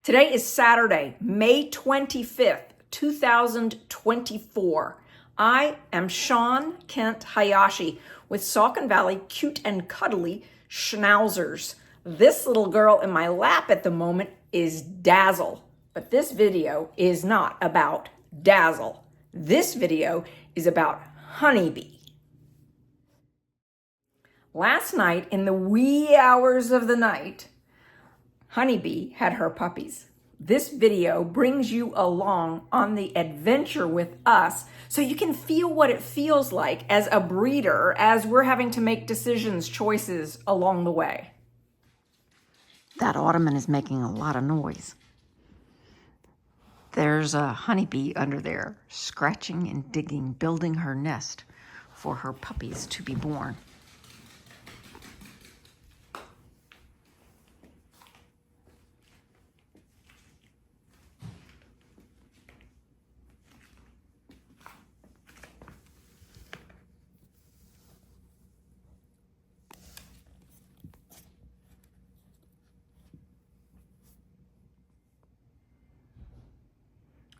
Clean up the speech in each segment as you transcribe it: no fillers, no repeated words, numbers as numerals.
Today is Saturday, May 25th, 2024. I am Sean Kent Hayashi with Saucon Valley Cute and Cuddly Schnauzers. This little girl in my lap at the moment is Dazzle, but this video is not about Dazzle. This video is about Honeybee. Last night, in the wee hours of the night, Honeybee had her puppies. This video brings you along on the adventure with us so you can feel what it feels like as a breeder as we're having to make decisions, choices along the way. That ottoman is making a lot of noise. There's a honeybee under there, scratching and digging, building her nest for her puppies to be born.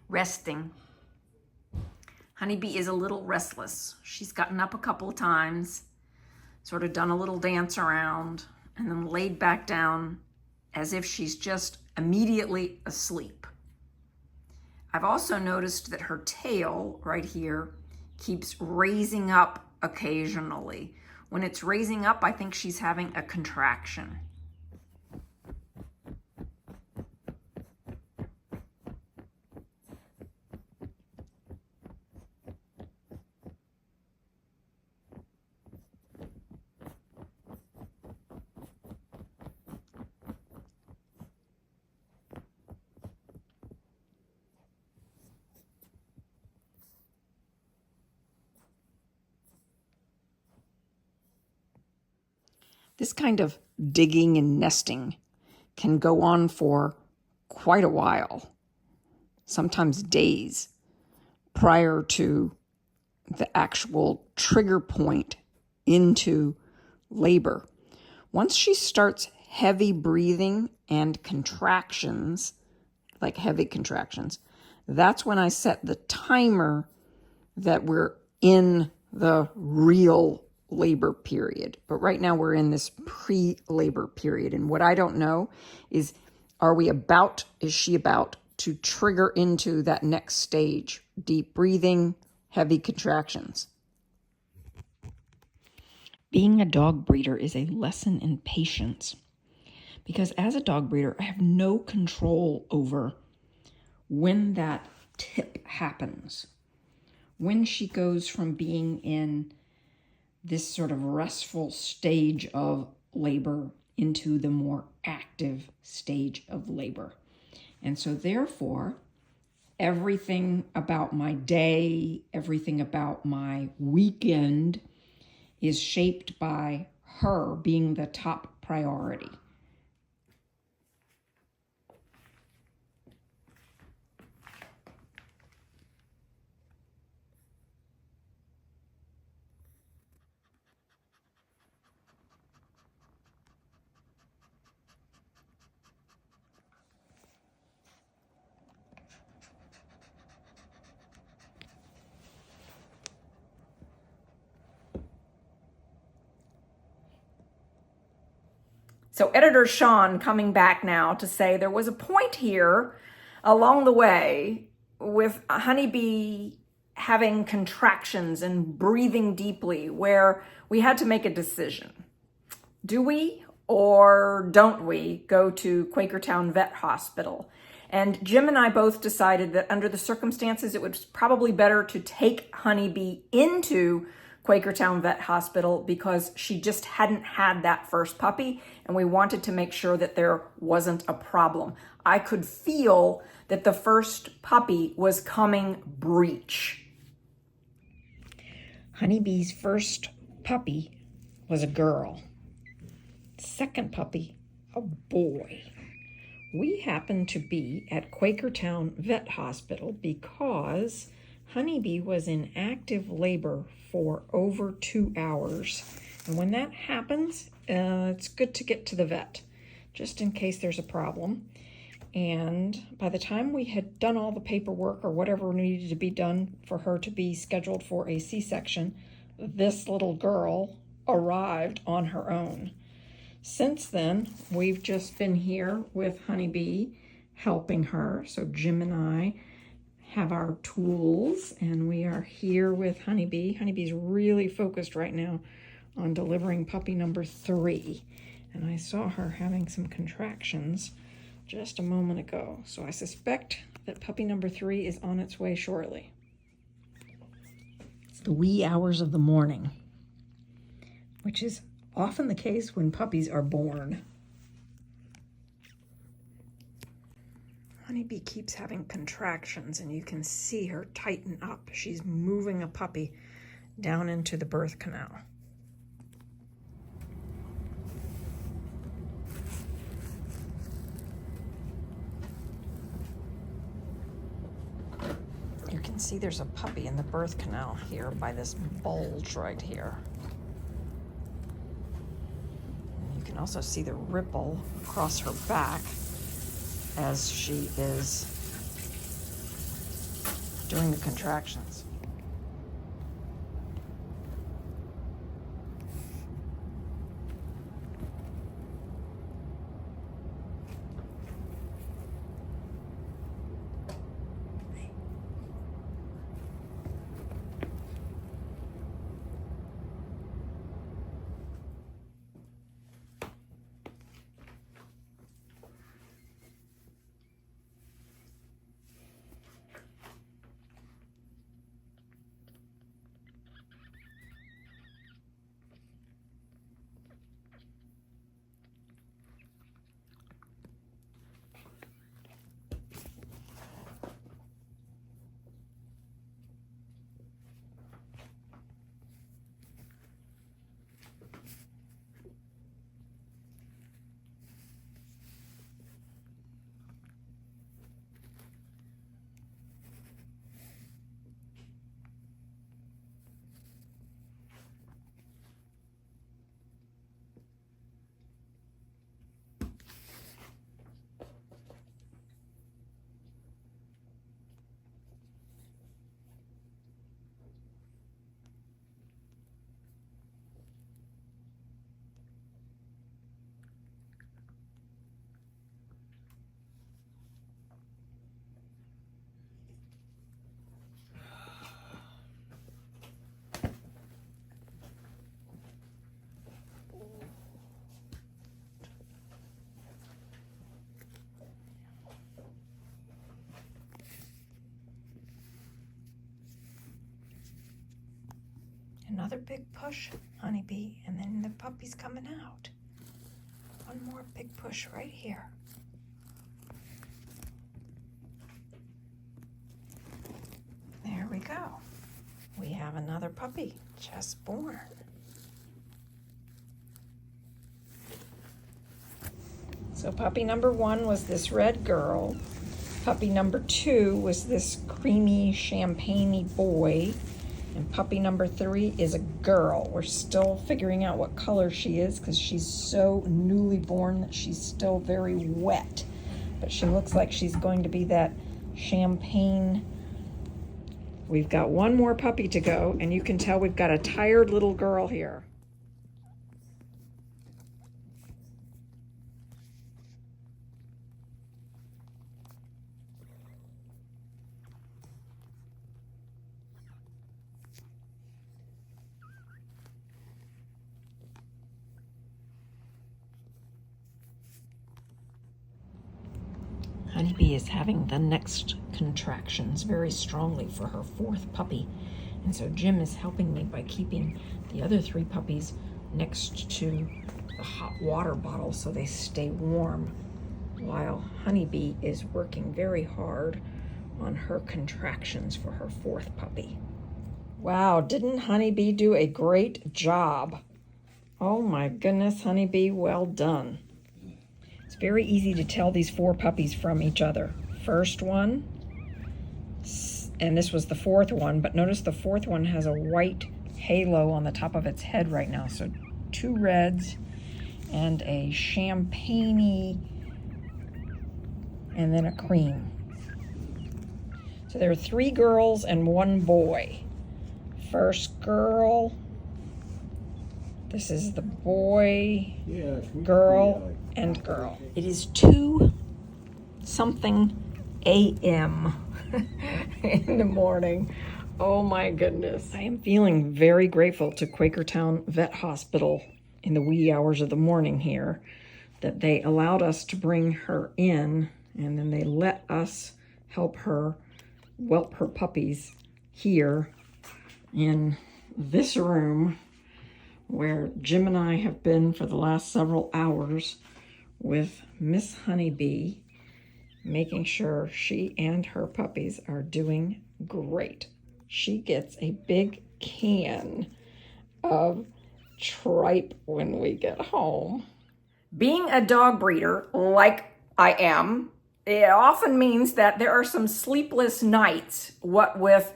Resting. Honeybee is a little restless. She's gotten up a couple of times, sort of done a little dance around, and then laid back down as if she's just immediately asleep. I've also noticed that her tail right here keeps raising up occasionally. When it's raising up, I think she's having a contraction. This kind of digging and nesting can go on for quite a while, sometimes days, prior to the actual trigger point into labor. Once she starts heavy breathing and contractions, like heavy contractions, that's when I set the timer that we're in the real labor period. But right now we're in this pre-labor period. And what I don't know is, is she about to trigger into that next stage? Deep breathing, heavy contractions. Being a dog breeder is a lesson in patience, because as a dog breeder, I have no control over when that tip happens, when she goes from being in this sort of restful stage of labor into the more active stage of labor. And so therefore, everything about my day, everything about my weekend is shaped by her being the top priority. So editor Sean coming back now to say there was a point here along the way with Honeybee having contractions and breathing deeply where we had to make a decision. Do we or don't we go to Quakertown Vet Hospital? And Jim and I both decided that under the circumstances, it was probably better to take Honeybee into Quakertown Vet Hospital because she just hadn't had that first puppy, and we wanted to make sure that there wasn't a problem. I could feel that the first puppy was coming breech. Honeybee's first puppy was a girl. Second puppy, a boy. We happened to be at Quakertown Vet Hospital because Honeybee was in active labor for over 2 hours. And when that happens, it's good to get to the vet, just in case there's a problem. And by the time we had done all the paperwork or whatever needed to be done for her to be scheduled for a C-section, this little girl arrived on her own. Since then, we've just been here with Honeybee helping her. So Jim and I have our tools and we are here with Honeybee. Honeybee's really focused right now on delivering puppy number 3. And I saw her having some contractions just a moment ago. So I suspect that puppy number 3 is on its way shortly. It's the wee hours of the morning, which is often the case when puppies are born. Honeybee keeps having contractions and you can see her tighten up. She's moving a puppy down into the birth canal. You can see there's a puppy in the birth canal here by this bulge right here. And you can also see the ripple across her back as she is doing the contractions. Another big push, Honeybee, and then the puppy's coming out. One more big push right here. There we go. We have another puppy just born. So puppy number 1 was this red girl. Puppy number 2 was this creamy champagne-y boy. And puppy number 3 is a girl. We're still figuring out what color she is because she's so newly born that she's still very wet. But she looks like she's going to be that champagne. We've got one more puppy to go, and you can tell we've got a tired little girl here. Honeybee is having the next contractions very strongly for her 4th puppy. And so Jim is helping me by keeping the other 3 puppies next to the hot water bottle so they stay warm, while Honeybee is working very hard on her contractions for her 4th puppy. Wow, didn't Honeybee do a great job? Oh my goodness, Honeybee, well done. It's very easy to tell these 4 puppies from each other. First one, and this was the 4th one, but notice the 4th one has a white halo on the top of its head right now. So 2 reds and a champagne-y and then a cream. So there are 3 girls and 1 boy. First girl, this is the boy, girl, and girl. It is 2-something a.m. in the morning. Oh my goodness. I am feeling very grateful to Quakertown Vet Hospital in the wee hours of the morning here that they allowed us to bring her in, and then they let us help her whelp her puppies here in this room where Jim and I have been for the last several hours with Miss Honeybee, making sure she and her puppies are doing great. She gets a big can of tripe when we get home. Being a dog breeder, like I am, it often means that there are some sleepless nights, what with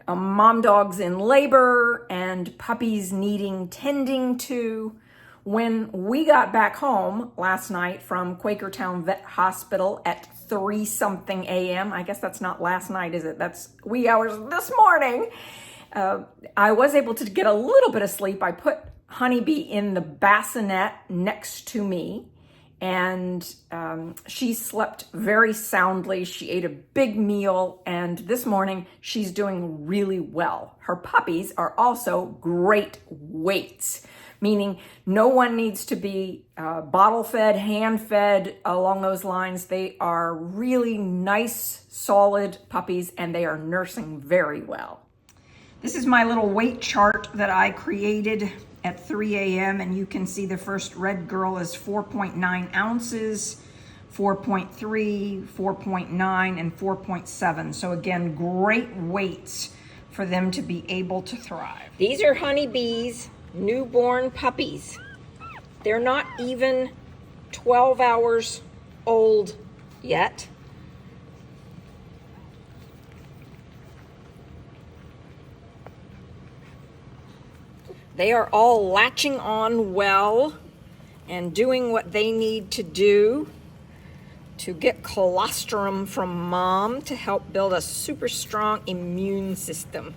mom dogs in labor and puppies needing tending to. When we got back home last night from Quakertown Vet Hospital at 3-something a.m., I guess that's not last night, is it? That's wee hours this morning. I was able to get a little bit of sleep. I put Honeybee in the bassinet next to me, and she slept very soundly. She ate a big meal, and this morning she's doing really well. Her puppies are also great weights, meaning no one needs to be bottle fed, hand fed, along those lines. They are really nice, solid puppies, and they are nursing very well. This is my little weight chart that I created at 3 a.m. and you can see the first red girl is 4.9 ounces, 4.3, 4.9, and 4.7. So again, great weights for them to be able to thrive. These are Honeybee's newborn puppies. They're not even 12 hours old yet. They are all latching on well and doing what they need to do to get colostrum from mom to help build a super strong immune system.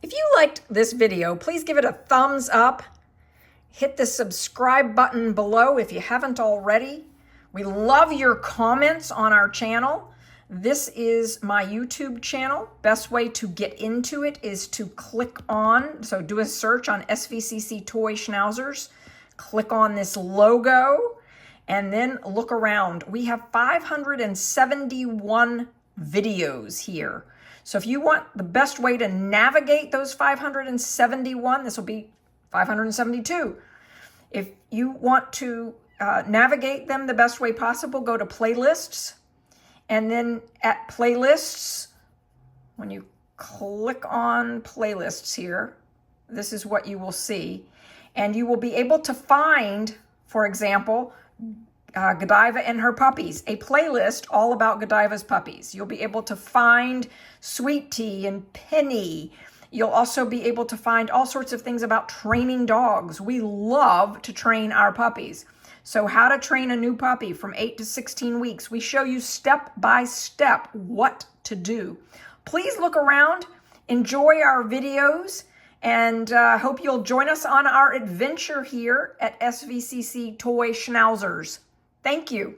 If you liked this video, please give it a thumbs up. Hit the subscribe button below if you haven't already. We love your comments on our channel. This is my YouTube channel. Best way to get into it is to click on, so do a search on SVCC Toy Schnauzers. Click on this logo and then look around. We have 571 videos here. So if you want the best way to navigate those 571, this will be 572. If you want to navigate them the best way possible, go to playlists. And then at playlists, when you click on playlists here, this is what you will see. And you will be able to find, for example, Godiva and her puppies, a playlist all about Godiva's puppies. You'll be able to find Sweet Tea and Penny. You'll also be able to find all sorts of things about training dogs. We love to train our puppies. So how to train a new puppy from 8 to 16 weeks. We show you step by step what to do. Please look around, enjoy our videos, and hope you'll join us on our adventure here at SVCC Toy Schnauzers. Thank you.